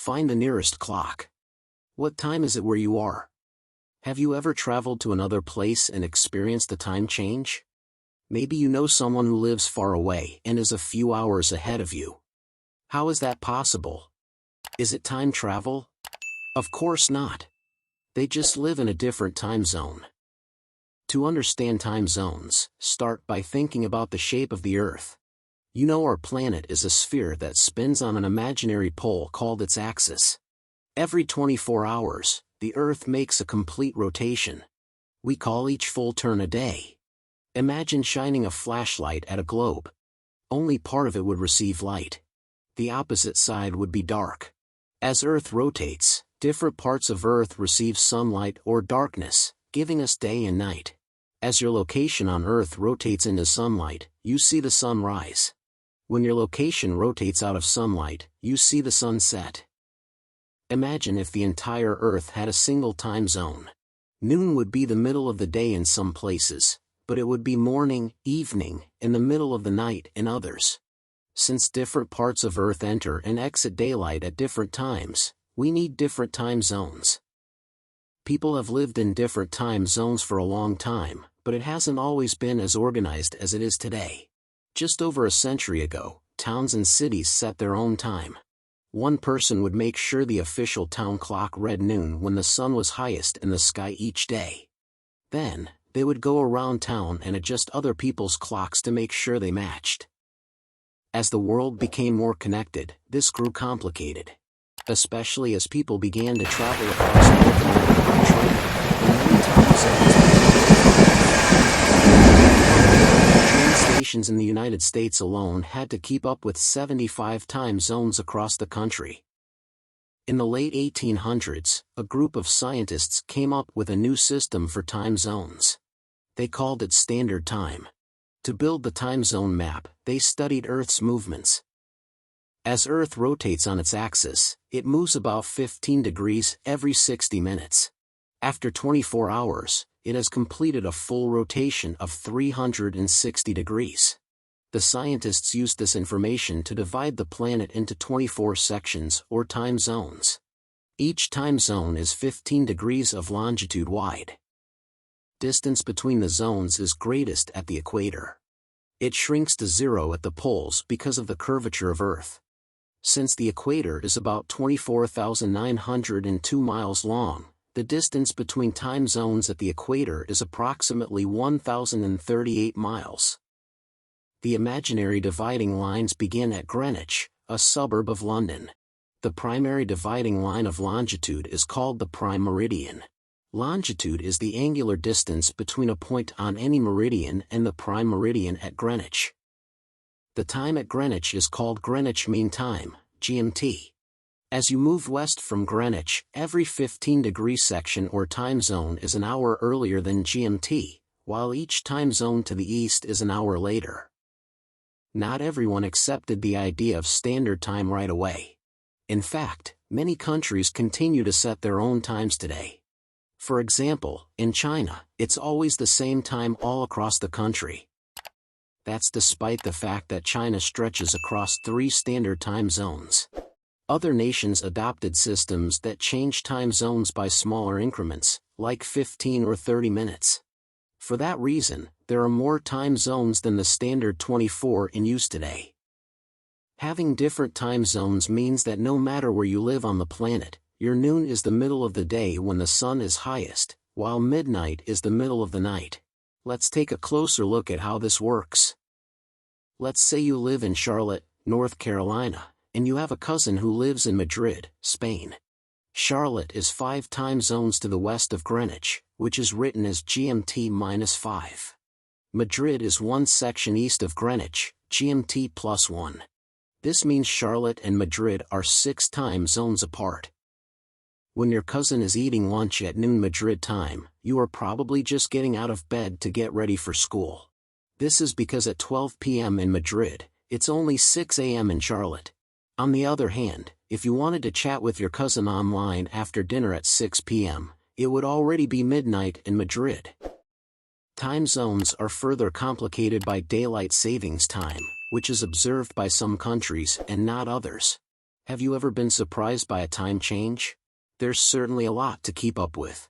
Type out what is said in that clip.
Find the nearest clock. What time is it where you are? Have you ever traveled to another place and experienced a time change? Maybe you know someone who lives far away and is a few hours ahead of you. How is that possible? Is it time travel? Of course not. They just live in a different time zone. To understand time zones, start by thinking about the shape of the Earth. You know our planet is a sphere that spins on an imaginary pole called its axis. Every 24 hours, the Earth makes a complete rotation. We call each full turn a day. Imagine shining a flashlight at a globe. Only part of it would receive light. The opposite side would be dark. As Earth rotates, different parts of Earth receive sunlight or darkness, giving us day and night. As your location on Earth rotates into sunlight, you see the sun rise. When your location rotates out of sunlight, you see the sun set. Imagine if the entire Earth had a single time zone. Noon would be the middle of the day in some places, but it would be morning, evening, and the middle of the night in others. Since different parts of Earth enter and exit daylight at different times, we need different time zones. People have lived in different time zones for a long time, but it hasn't always been as organized as it is today. Just over a century ago, towns and cities set their own time. One person would make sure the official town clock read noon when the sun was highest in the sky each day. Then, they would go around town and adjust other people's clocks to make sure they matched. As the world became more connected, this grew complicated. Especially as people began to travel across North America by train, and many time zones. Train stations in the United States alone had to keep up with 75 time zones across the country. In the late 1800s, a group of scientists came up with a new system for time zones. They called it Standard Time. To build the time zone map, they studied Earth's movements. As Earth rotates on its axis, it moves about 15 degrees every 60 minutes. After 24 hours, it has completed a full rotation of 360 degrees. The scientists used this information to divide the planet into 24 sections or time zones. Each time zone is 15 degrees of longitude wide. Distance between the zones is greatest at the equator. It shrinks to zero at the poles because of the curvature of Earth. Since the equator is about 24,902 miles long, the distance between time zones at the equator is approximately 1,038 miles. The imaginary dividing lines begin at Greenwich, a suburb of London. The primary dividing line of longitude is called the prime meridian. Longitude is the angular distance between a point on any meridian and the prime meridian at Greenwich. The time at Greenwich is called Greenwich Mean Time, GMT. As you move west from Greenwich, every 15-degree section or time zone is an hour earlier than GMT, while each time zone to the east is an hour later. Not everyone accepted the idea of standard time right away. In fact, many countries continue to set their own times today. For example, in China, it's always the same time all across the country. That's despite the fact that China stretches across 3 standard time zones. Other nations adopted systems that change time zones by smaller increments, like 15 or 30 minutes. For that reason, there are more time zones than the standard 24 in use today. Having different time zones means that no matter where you live on the planet, your noon is the middle of the day when the sun is highest, while midnight is the middle of the night. Let's take a closer look at how this works. Let's say you live in Charlotte, North Carolina, and you have a cousin who lives in Madrid, Spain. Charlotte is 5 time zones to the west of Greenwich, which is written as GMT-5. Madrid is 1 section east of Greenwich, GMT+1. This means Charlotte and Madrid are 6 time zones apart. When your cousin is eating lunch at noon Madrid time, you are probably just getting out of bed to get ready for school. This is because at 12 p.m. in Madrid, it's only 6 a.m. in Charlotte. On the other hand, if you wanted to chat with your cousin online after dinner at 6 p.m., it would already be midnight in Madrid. Time zones are further complicated by daylight savings time, which is observed by some countries and not others. Have you ever been surprised by a time change? There's certainly a lot to keep up with.